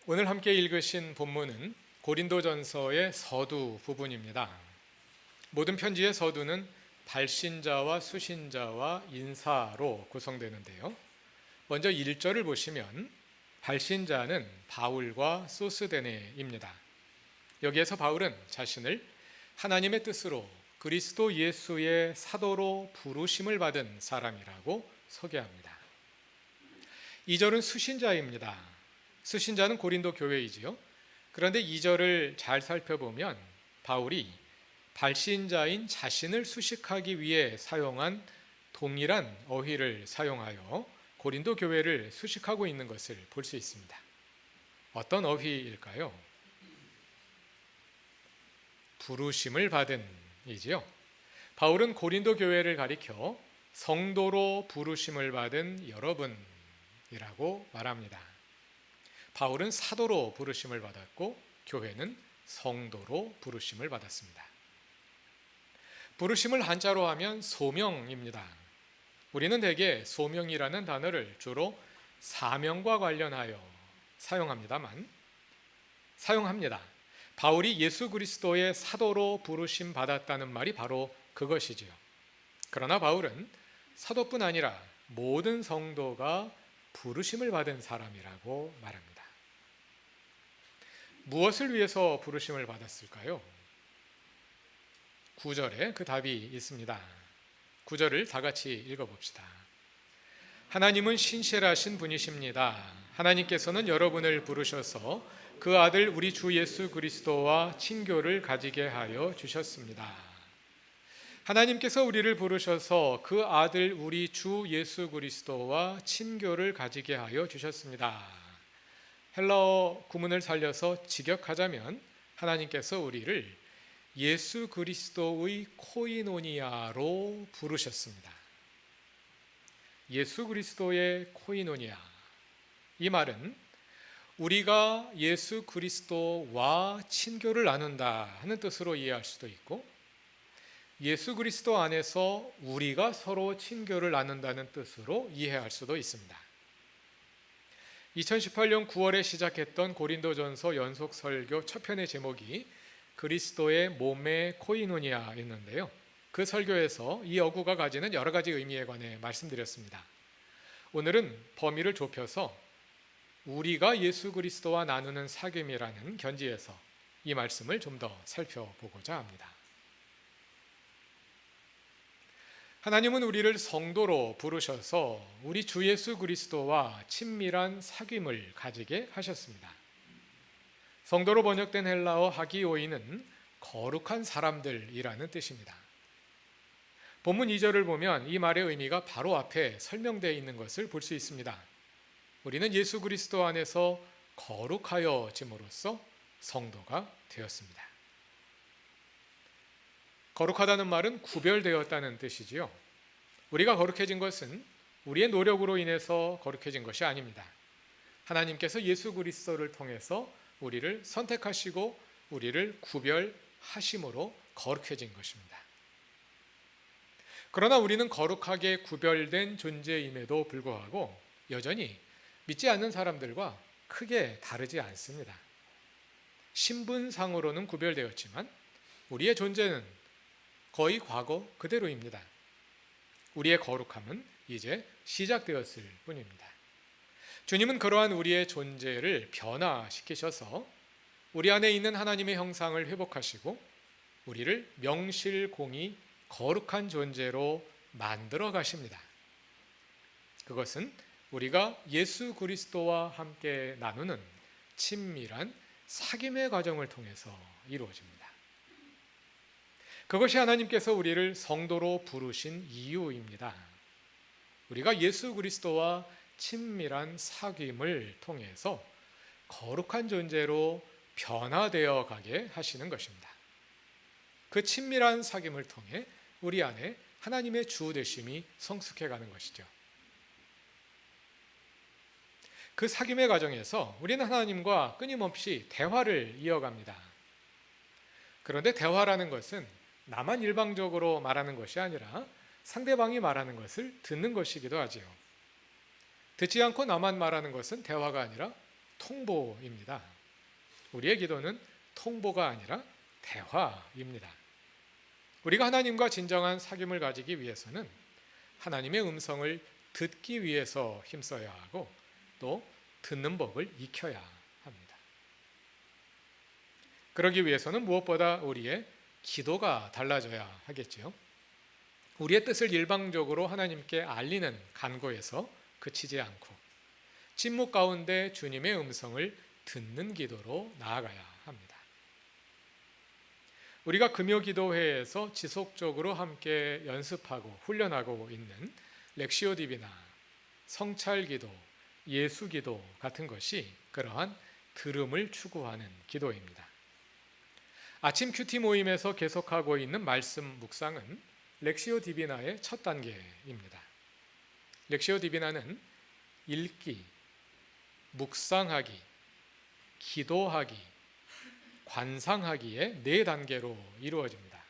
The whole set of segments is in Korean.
오늘 함께 읽으신 본문은 고린도전서의 서두 부분입니다. 모든 편지의 서두는 발신자와 수신자와 인사로 구성되는데요. 먼저 1절을 보시면 발신자는 바울과 소스데네입니다. 여기에서 바울은 자신을 하나님의 뜻으로 그리스도 예수의 사도로 부르심을 받은 사람이라고 소개합니다. 2절은 수신자입니다. 수신자는 고린도 교회이지요. 그런데 2절을 잘 살펴보면 바울이 발신자인 자신을 수식하기 위해 사용한 동일한 어휘를 사용하여 고린도 교회를 수식하고 있는 것을 볼 수 있습니다. 어떤 어휘일까요? 부르심을 받은 이지요. 바울은 고린도 교회를 가리켜 성도로 부르심을 받은 여러분이라고 말합니다. 바울은 사도로 부르심을 받았고 교회는 성도로 부르심을 받았습니다. 부르심을 한자로 하면 소명입니다. 우리는 대개 소명이라는 단어를 주로 사명과 관련하여 사용합니다. 바울이 예수 그리스도의 사도로 부르심 받았다는 말이 바로 그것이지요. 그러나 바울은 사도뿐 아니라 모든 성도가 부르심을 받은 사람이라고 말합니다. 무엇을 위해서 부르심을 받았을까요? 9절에 그 답이 있습니다. 9절을 다 같이 읽어봅시다. 하나님은 신실하신 분이십니다. 하나님께서는 여러분을 부르셔서 그 아들 우리 주 예수 그리스도와 친교를 가지게 하여 주셨습니다. 하나님께서 우리를 부르셔서 그 아들 우리 주 예수 그리스도와 친교를 가지게 하여 주셨습니다. 헬라어 구문을 살려서 직역하자면 하나님께서 우리를 예수 그리스도의 코이노니아로 부르셨습니다. 예수 그리스도의 코이노니아, 이 말은 우리가 예수 그리스도와 친교를 나눈다 하는 뜻으로 이해할 수도 있고, 예수 그리스도 안에서 우리가 서로 친교를 나눈다는 뜻으로 이해할 수도 있습니다. 2018년 9월에 시작했던 고린도전서 연속 설교 첫 편의 제목이 그리스도의 몸의 코이노니아였는데요. 그 설교에서 이 어구가 가지는 여러 가지 의미에 관해 말씀드렸습니다. 오늘은 범위를 좁혀서 우리가 예수 그리스도와 나누는 사귐이라는 견지에서 이 말씀을 좀 더 살펴보고자 합니다. 하나님은 우리를 성도로 부르셔서 우리 주 예수 그리스도와 친밀한 사귐을 가지게 하셨습니다. 성도로 번역된 헬라어 하기오이는 거룩한 사람들이라는 뜻입니다. 본문 2절을 보면 이 말의 의미가 바로 앞에 설명되어 있는 것을 볼 수 있습니다. 우리는 예수 그리스도 안에서 거룩하여짐으로써 성도가 되었습니다. 거룩하다는 말은 구별되었다는 뜻이지요. 우리가 거룩해진 것은 우리의 노력으로 인해서 거룩해진 것이 아닙니다. 하나님께서 예수 그리스도를 통해서 우리를 선택하시고 우리를 구별하심으로 거룩해진 것입니다. 그러나 우리는 거룩하게 구별된 존재임에도 불구하고 여전히 믿지 않는 사람들과 크게 다르지 않습니다. 신분상으로는 구별되었지만 우리의 존재는 거의 과거 그대로입니다. 우리의 거룩함은 이제 시작되었을 뿐입니다. 주님은 그러한 우리의 존재를 변화시키셔서 우리 안에 있는 하나님의 형상을 회복하시고 우리를 명실공히 거룩한 존재로 만들어 가십니다. 그것은 우리가 예수 그리스도와 함께 나누는 친밀한 사귐의 과정을 통해서 이루어집니다. 그것이 하나님께서 우리를 성도로 부르신 이유입니다. 우리가 예수 그리스도와 친밀한 사귐을 통해서 거룩한 존재로 변화되어 가게 하시는 것입니다. 그 친밀한 사귐을 통해 우리 안에 하나님의 주 되심이 성숙해 가는 것이죠. 그 사귐의 과정에서 우리는 하나님과 끊임없이 대화를 이어갑니다. 그런데 대화라는 것은 나만 일방적으로 말하는 것이 아니라 상대방이 말하는 것을 듣는 것이기도 하지요. 듣지 않고 나만 말하는 것은 대화가 아니라 통보입니다. 우리의 기도는 통보가 아니라 대화입니다. 우리가 하나님과 진정한 사귐을 가지기 위해서는 하나님의 음성을 듣기 위해서 힘써야 하고 또 듣는 법을 익혀야 합니다. 그러기 위해서는 무엇보다 우리의 기도가 달라져야 하겠지요. 우리의 뜻을 일방적으로 하나님께 알리는 간구에서 그치지 않고 침묵 가운데 주님의 음성을 듣는 기도로 나아가야 합니다. 우리가 금요기도회에서 지속적으로 함께 연습하고 훈련하고 있는 렉시오 디비나, 성찰기도, 예수기도 같은 것이 그러한 들음을 추구하는 기도입니다. 아침 큐티 모임에서 계속하고 있는 말씀 묵상은 렉시오 디비나의 첫 단계입니다. 렉시오 디비나는 읽기, 묵상하기, 기도하기, 관상하기의 4단계로 이루어집니다.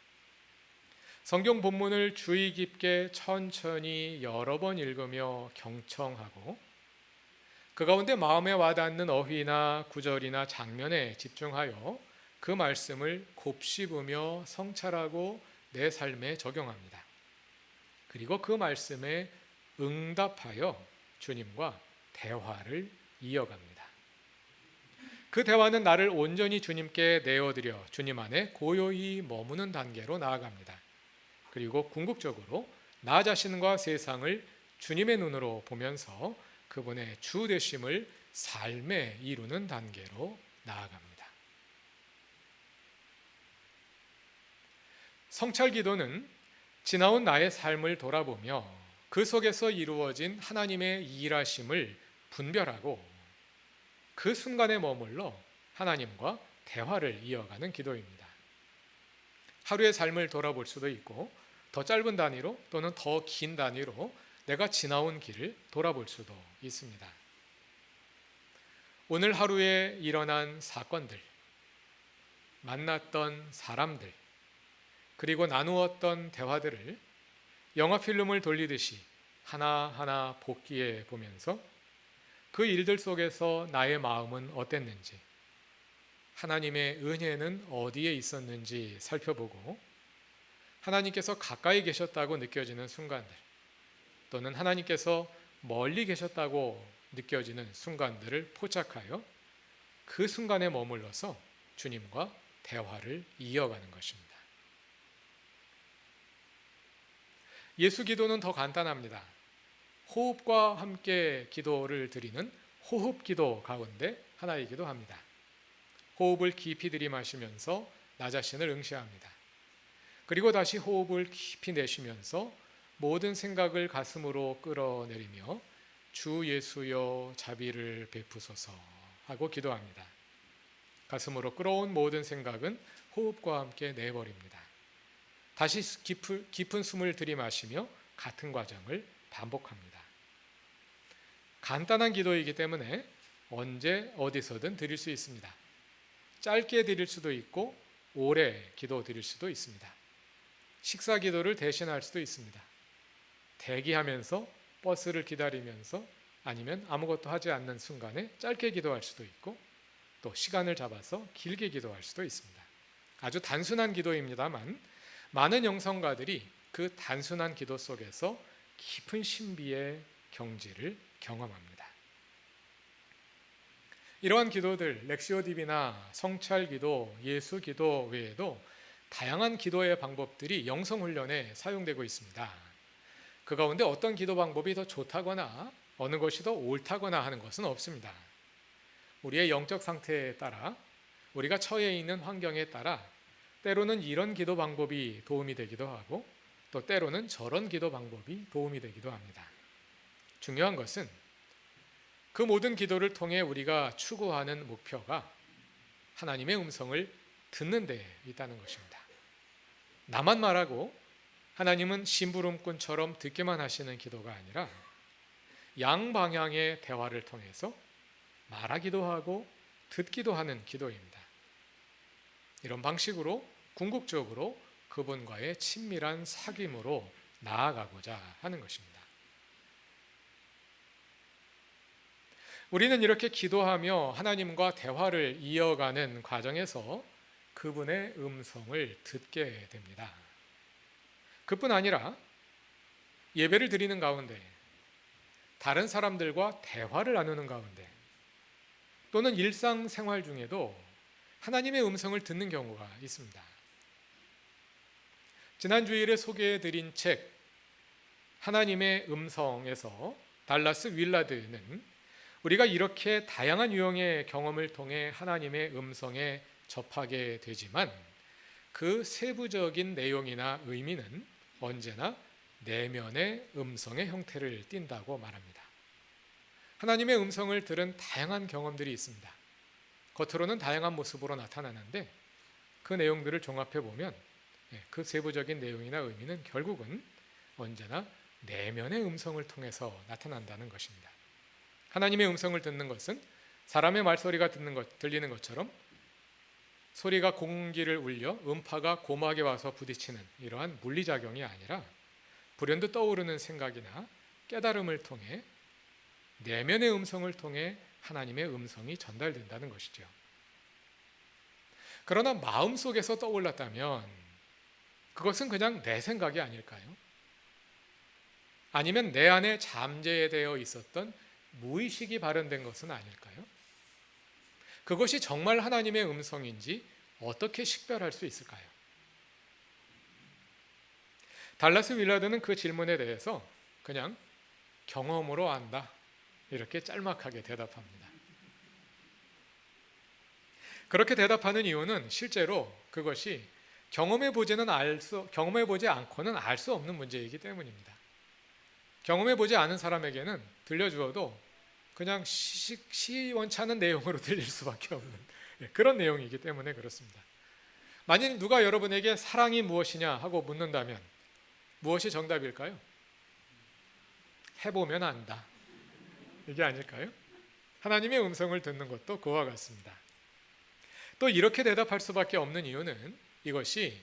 성경 본문을 주의 깊게 천천히 여러 번 읽으며 경청하고 그 가운데 마음에 와닿는 어휘나 구절이나 장면에 집중하여 그 말씀을 곱씹으며 성찰하고 내 삶에 적용합니다. 그리고 그 말씀에 응답하여 주님과 대화를 이어갑니다. 그 대화는 나를 온전히 주님께 내어드려 주님 안에 고요히 머무는 단계로 나아갑니다. 그리고 궁극적으로 나 자신과 세상을 주님의 눈으로 보면서 그분의 주 되심을 삶에 이루는 단계로 나아갑니다. 성찰 기도는 지나온 나의 삶을 돌아보며 그 속에서 이루어진 하나님의 일하심을 분별하고 그 순간에 머물러 하나님과 대화를 이어가는 기도입니다. 하루의 삶을 돌아볼 수도 있고 더 짧은 단위로 또는 더 긴 단위로 내가 지나온 길을 돌아볼 수도 있습니다. 오늘 하루에 일어난 사건들, 만났던 사람들, 그리고 나누었던 대화들을 영화 필름을 돌리듯이 하나하나 복기해 보면서 그 일들 속에서 나의 마음은 어땠는지, 하나님의 은혜는 어디에 있었는지 살펴보고 하나님께서 가까이 계셨다고 느껴지는 순간들 또는 하나님께서 멀리 계셨다고 느껴지는 순간들을 포착하여 그 순간에 머물러서 주님과 대화를 이어가는 것입니다. 예수 기도는 더 간단합니다. 호흡과 함께 기도를 드리는 호흡 기도 가운데 하나이기도 합니다. 호흡을 깊이 들이마시면서 나 자신을 응시합니다. 그리고 다시 호흡을 깊이 내쉬면서 모든 생각을 가슴으로 끌어내리며 주 예수여 자비를 베푸소서 하고 기도합니다. 가슴으로 끌어온 모든 생각은 호흡과 함께 내버립니다. 다시 깊은 숨을 들이마시며 같은 과정을 반복합니다. 간단한 기도이기 때문에 언제 어디서든 드릴 수 있습니다. 짧게 드릴 수도 있고 오래 기도 드릴 수도 있습니다. 식사 기도를 대신할 수도 있습니다. 대기하면서 버스를 기다리면서 아니면 아무것도 하지 않는 순간에 짧게 기도할 수도 있고 또 시간을 잡아서 길게 기도할 수도 있습니다. 아주 단순한 기도입니다만 많은 영성가들이 그 단순한 기도 속에서 깊은 신비의 경지를 경험합니다. 이러한 기도들, 렉시오 디비나, 성찰 기도, 예수 기도 외에도 다양한 기도의 방법들이 영성 훈련에 사용되고 있습니다. 그 가운데 어떤 기도 방법이 더 좋다거나 어느 것이 더 옳다거나 하는 것은 없습니다. 우리의 영적 상태에 따라 우리가 처해 있는 환경에 따라 때로는 이런 기도 방법이 도움이 되기도 하고 또 때로는 저런 기도 방법이 도움이 되기도 합니다. 중요한 것은 그 모든 기도를 통해 우리가 추구하는 목표가 하나님의 음성을 듣는 데 있다는 것입니다. 나만 말하고 하나님은 심부름꾼처럼 듣기만 하시는 기도가 아니라 양방향의 대화를 통해서 말하기도 하고 듣기도 하는 기도입니다. 이런 방식으로 궁극적으로 그분과의 친밀한 사귐으로 나아가고자 하는 것입니다. 우리는 이렇게 기도하며 하나님과 대화를 이어가는 과정에서 그분의 음성을 듣게 됩니다. 그뿐 아니라 예배를 드리는 가운데, 다른 사람들과 대화를 나누는 가운데, 또는 일상생활 중에도 하나님의 음성을 듣는 경우가 있습니다. 지난 주일에 소개해드린 책 하나님의 음성에서 달라스 윌라드는 우리가 이렇게 다양한 유형의 경험을 통해 하나님의 음성에 접하게 되지만 그 세부적인 내용이나 의미는 언제나 내면의 음성의 형태를 띈다고 말합니다. 하나님의 음성을 들은 다양한 경험들이 있습니다. 겉으로는 다양한 모습으로 나타나는데 그 내용들을 종합해 보면 그 세부적인 내용이나 의미는 결국은 언제나 내면의 음성을 통해서 나타난다는 것입니다. 하나님의 음성을 듣는 것은 사람의 말소리가 들리는 것처럼 소리가 공기를 울려 음파가 고막에 와서 부딪히는 이러한 물리작용이 아니라 불현듯 떠오르는 생각이나 깨달음을 통해 내면의 음성을 통해 하나님의 음성이 전달된다는 것이죠. 그러나 마음속에서 떠올랐다면 그것은 그냥 내 생각이 아닐까요? 아니면 내 안에 잠재되어 있었던 무의식이 발현된 것은 아닐까요? 그것이 정말 하나님의 음성인지 어떻게 식별할 수 있을까요? 달라스 윌라드는 그 질문에 대해서 그냥 경험으로 안다, 이렇게 짤막하게 대답합니다. 그렇게 대답하는 이유는 실제로 그것이 경험해보지 않고는 알 수 없는 문제이기 때문입니다. 경험해보지 않은 사람에게는 들려주어도 그냥 시원찮은 내용으로 들릴 수밖에 없는 그런 내용이기 때문에 그렇습니다. 만일 누가 여러분에게 사랑이 무엇이냐 하고 묻는다면 무엇이 정답일까요? 해보면 안다, 이게 아닐까요? 하나님의 음성을 듣는 것도 그와 같습니다. 또 이렇게 대답할 수밖에 없는 이유는 이것이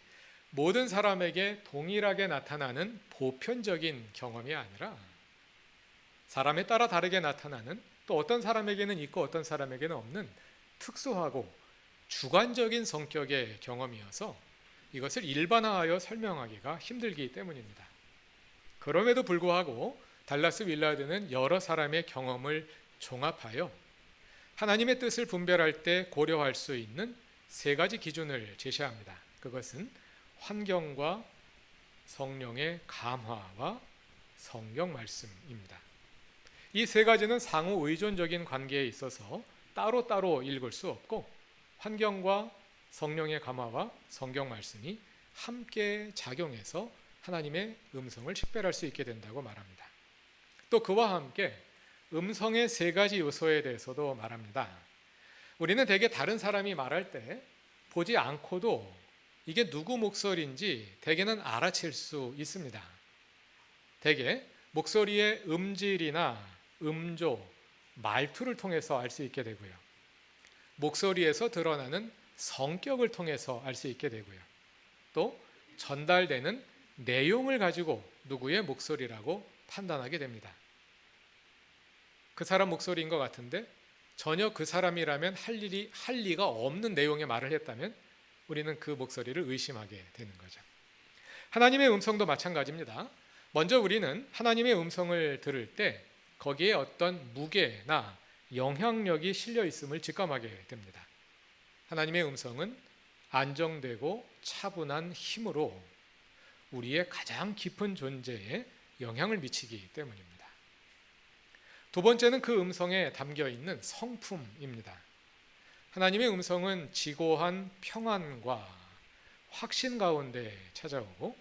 모든 사람에게 동일하게 나타나는 보편적인 경험이 아니라 사람에 따라 다르게 나타나는, 또 어떤 사람에게는 있고 어떤 사람에게는 없는 특수하고 주관적인 성격의 경험이어서 이것을 일반화하여 설명하기가 힘들기 때문입니다. 그럼에도 불구하고 달라스 윌라드는 여러 사람의 경험을 종합하여 하나님의 뜻을 분별할 때 고려할 수 있는 세 가지 기준을 제시합니다. 그것은 환경과 성령의 감화와 성경 말씀입니다. 이 세 가지는 상호 의존적인 관계에 있어서 따로따로 읽을 수 없고 환경과 성령의 감화와 성경 말씀이 함께 작용해서 하나님의 음성을 식별할 수 있게 된다고 말합니다. 또 그와 함께 음성의 세 가지 요소에 대해서도 말합니다. 우리는 대개 다른 사람이 말할 때 보지 않고도 이게 누구 목소리인지 대개는 알아챌 수 있습니다. 대개 목소리의 음질이나 음조, 말투를 통해서 알 수 있게 되고요. 목소리에서 드러나는 성격을 통해서 알 수 있게 되고요. 또 전달되는 내용을 가지고 누구의 목소리라고 판단하게 됩니다. 그 사람 목소리인 것 같은데 전혀 그 사람이라면 할 리가 없는 내용의 말을 했다면 우리는 그 목소리를 의심하게 되는 거죠. 하나님의 음성도 마찬가지입니다. 먼저 우리는 하나님의 음성을 들을 때 거기에 어떤 무게나 영향력이 실려 있음을 직감하게 됩니다. 하나님의 음성은 안정되고 차분한 힘으로 우리의 가장 깊은 존재에 영향을 미치기 때문입니다. 두 번째는 그 음성에 담겨 있는 성품입니다. 하나님의 음성은 지고한 평안과 확신 가운데 찾아오고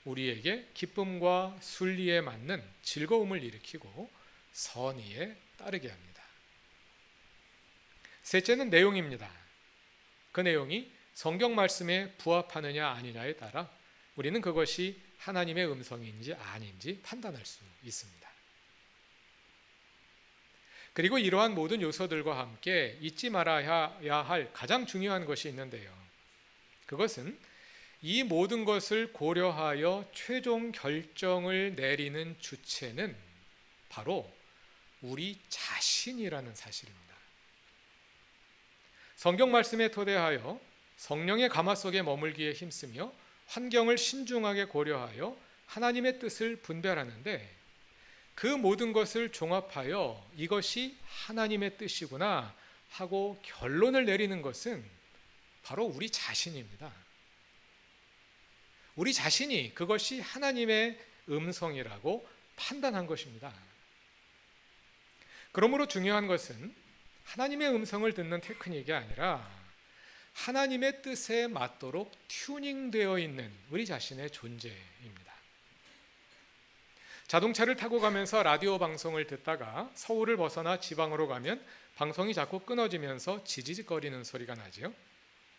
우리에게 기쁨과 순리에 맞는 즐거움을 일으키고 선의에 따르게 합니다. 셋째는 내용입니다. 그 내용이 성경 말씀에 부합하느냐 아니냐에 따라 우리는 그것이 하나님의 음성인지 아닌지 판단할 수 있습니다. 그리고 이러한 모든 요소들과 함께 잊지 말아야 할 가장 중요한 것이 있는데요. 그것은 이 모든 것을 고려하여 최종 결정을 내리는 주체는 바로 우리 자신이라는 사실입니다. 성경 말씀에 토대하여 성령의 가마 속에 머물기에 힘쓰며 환경을 신중하게 고려하여 하나님의 뜻을 분별하는데, 그 모든 것을 종합하여 이것이 하나님의 뜻이구나 하고 결론을 내리는 것은 바로 우리 자신입니다. 우리 자신이 그것이 하나님의 음성이라고 판단한 것입니다. 그러므로 중요한 것은 하나님의 음성을 듣는 테크닉이 아니라 하나님의 뜻에 맞도록 튜닝되어 있는 우리 자신의 존재입니다. 자동차를 타고 가면서 라디오 방송을 듣다가 서울을 벗어나 지방으로 가면 방송이 자꾸 끊어지면서 지지직거리는 소리가 나지요.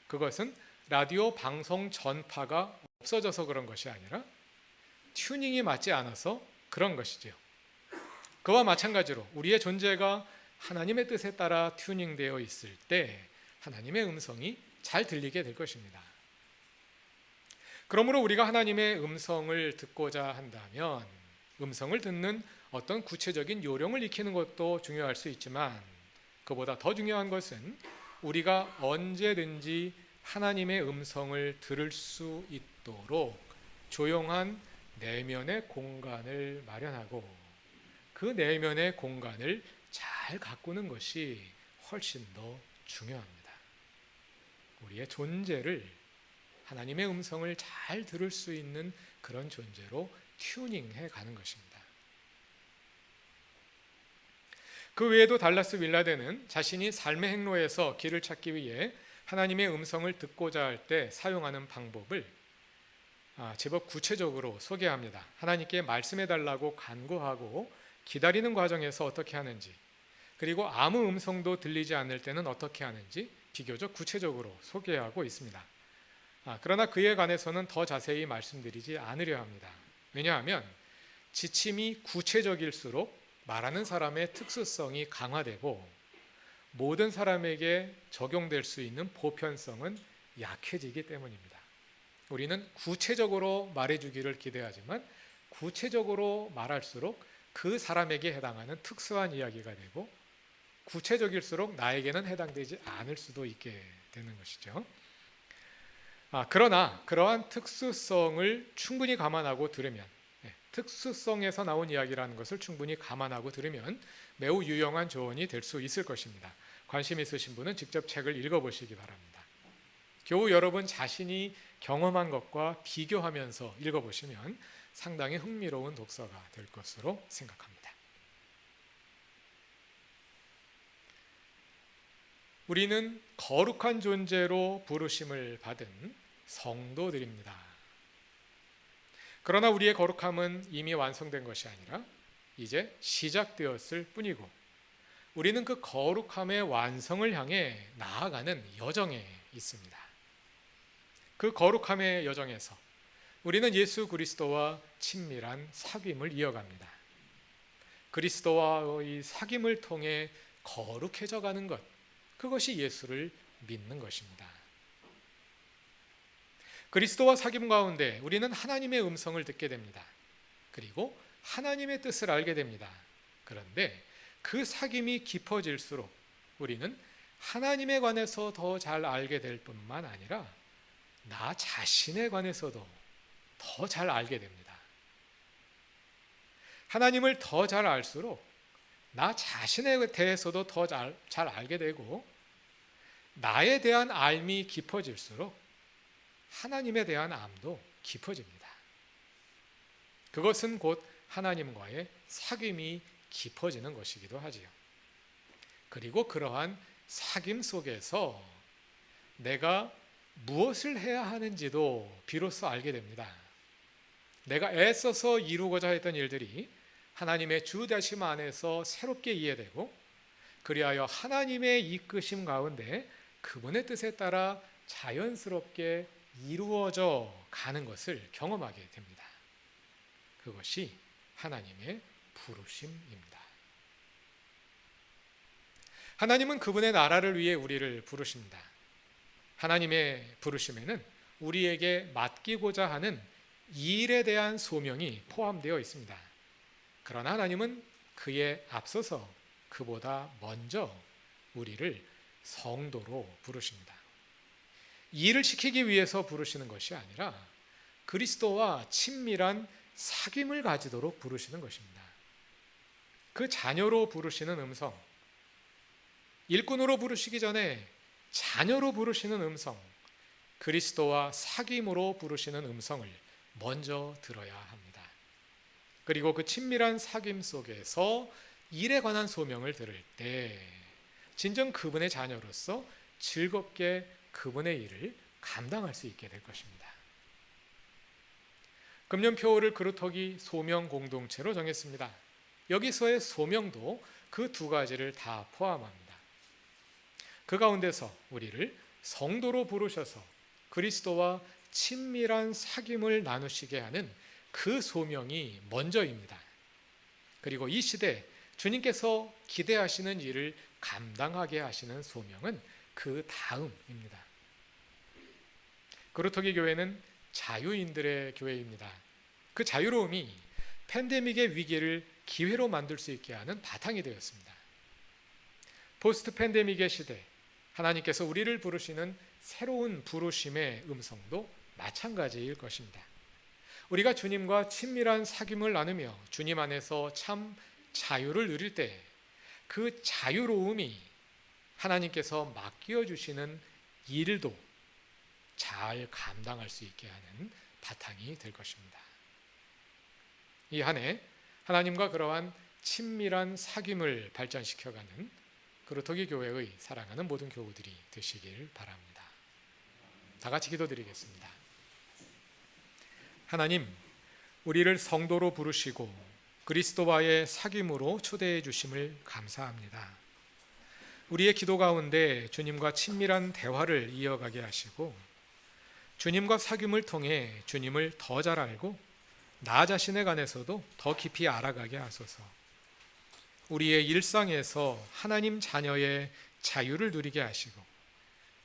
그것은 라디오 방송 전파가 없어져서 그런 것이 아니라 튜닝이 맞지 않아서 그런 것이지요. 그와 마찬가지로 우리의 존재가 하나님의 뜻에 따라 튜닝되어 있을 때 하나님의 음성이 잘 들리게 될 것입니다. 그러므로 우리가 하나님의 음성을 듣고자 한다면 음성을 듣는 어떤 구체적인 요령을 익히는 것도 중요할 수 있지만, 그보다 더 중요한 것은 우리가 언제든지 하나님의 음성을 들을 수 있도록 조용한 내면의 공간을 마련하고 그 내면의 공간을 잘 가꾸는 것이 훨씬 더 중요합니다. 우리의 존재를 하나님의 음성을 잘 들을 수 있는 그런 존재로 튜닝해 가는 것입니다. 그 외에도 달라스 윌라데는 자신이 삶의 행로에서 길을 찾기 위해 하나님의 음성을 듣고자 할 때 사용하는 방법을 제법 구체적으로 소개합니다. 하나님께 말씀해 달라고 간구하고 기다리는 과정에서 어떻게 하는지, 그리고 아무 음성도 들리지 않을 때는 어떻게 하는지 비교적 구체적으로 소개하고 있습니다. 그러나 그에 관해서는 더 자세히 말씀드리지 않으려 합니다. 왜냐하면 지침이 구체적일수록 말하는 사람의 특수성이 강화되고 모든 사람에게 적용될 수 있는 보편성은 약해지기 때문입니다. 우리는 구체적으로 말해주기를 기대하지만 구체적으로 말할수록 그 사람에게 해당하는 특수한 이야기가 되고 구체적일수록 나에게는 해당되지 않을 수도 있게 되는 것이죠. 그러나 그러한 특수성을 충분히 감안하고 들으면, 특수성에서 나온 이야기라는 것을 충분히 감안하고 들으면 매우 유용한 조언이 될 수 있을 것입니다. 관심 있으신 분은 직접 책을 읽어보시기 바랍니다. 겨우 여러분 자신이 경험한 것과 비교하면서 읽어보시면 상당히 흥미로운 독서가 될 것으로 생각합니다. 우리는 거룩한 존재로 부르심을 받은 성도들입니다. 그러나 우리의 거룩함은 이미 완성된 것이 아니라 이제 시작되었을 뿐이고, 우리는 그 거룩함의 완성을 향해 나아가는 여정에 있습니다. 그 거룩함의 여정에서 우리는 예수 그리스도와 친밀한 사귐을 이어갑니다. 그리스도와의 사귐을 통해 거룩해져 가는 것, 그것이 예수를 믿는 것입니다. 그리스도와 사귐 가운데 우리는 하나님의 음성을 듣게 됩니다. 그리고 하나님의 뜻을 알게 됩니다. 그런데 그 사귐이 깊어질수록 우리는 하나님에 관해서 더 잘 알게 될 뿐만 아니라 나 자신에 관해서도 더 잘 알게 됩니다. 하나님을 더 잘 알수록 나 자신에 대해서도 더 잘 알게 되고, 나에 대한 알미 깊어질수록 하나님에 대한 암도 깊어집니다. 그것은 곧 하나님과의 사귐이 깊어지는 것이기도 하지요. 그리고 그러한 사귐 속에서 내가 무엇을 해야 하는지도 비로소 알게 됩니다. 내가 애써서 이루고자 했던 일들이 하나님의 주대심 안에서 새롭게 이해되고, 그리하여 하나님의 이끄심 가운데 그분의 뜻에 따라 자연스럽게 이루어져 가는 것을 경험하게 됩니다. 그것이 하나님의 부르심입니다. 하나님은 그분의 나라를 위해 우리를 부르십니다. 하나님의 부르심에는 우리에게 맡기고자 하는 일에 대한 소명이 포함되어 있습니다. 그러나 하나님은 그에 앞서서 그보다 먼저 우리를 성도로 부르십니다. 이 일을 시키기 위해서 부르시는 것이 아니라 그리스도와 친밀한 사귐을 가지도록 부르시는 것입니다. 그 자녀로 부르시는 음성, 일꾼으로 부르시기 전에 자녀로 부르시는 음성, 그리스도와 사귐으로 부르시는 음성을 먼저 들어야 합니다. 그리고 그 친밀한 사귐 속에서 일에 관한 소명을 들을 때 진정 그분의 자녀로서 즐겁게 그분의 일을 감당할 수 있게 될 것입니다. 금년표를 그루터기 소명 공동체로 정했습니다. 여기서의 소명도 그 두 가지를 다 포함합니다. 그 가운데서 우리를 성도로 부르셔서 그리스도와 친밀한 사귐을 나누시게 하는 그 소명이 먼저입니다. 그리고 이 시대 주님께서 기대하시는 일을 감당하게 하시는 소명은 그 다음입니다. 그루터기 교회는 자유인들의 교회입니다. 그 자유로움이 팬데믹의 위기를 기회로 만들 수 있게 하는 바탕이 되었습니다. 포스트 팬데믹의 시대, 하나님께서 우리를 부르시는 새로운 부르심의 음성도 마찬가지일 것입니다. 우리가 주님과 친밀한 사귐을 나누며 주님 안에서 참 자유를 누릴 때 그 자유로움이 하나님께서 맡겨 주시는 일도 잘 감당할 수 있게 하는 바탕이 될 것입니다. 이 한 해 하나님과 그러한 친밀한 사귐을 발전시켜가는 그루터기 교회의 사랑하는 모든 교우들이 되시길 바랍니다. 다 같이 기도드리겠습니다. 하나님, 우리를 성도로 부르시고 그리스도와의 사귐으로 초대해 주심을 감사합니다. 우리의 기도 가운데 주님과 친밀한 대화를 이어가게 하시고 주님과 사귐을 통해 주님을 더 잘 알고 나 자신에 관해서도 더 깊이 알아가게 하소서. 우리의 일상에서 하나님 자녀의 자유를 누리게 하시고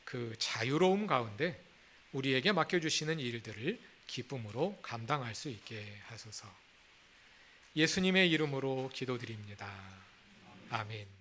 그 자유로움 가운데 우리에게 맡겨주시는 일들을 기쁨으로 감당할 수 있게 하소서. 예수님의 이름으로 기도드립니다. 아멘.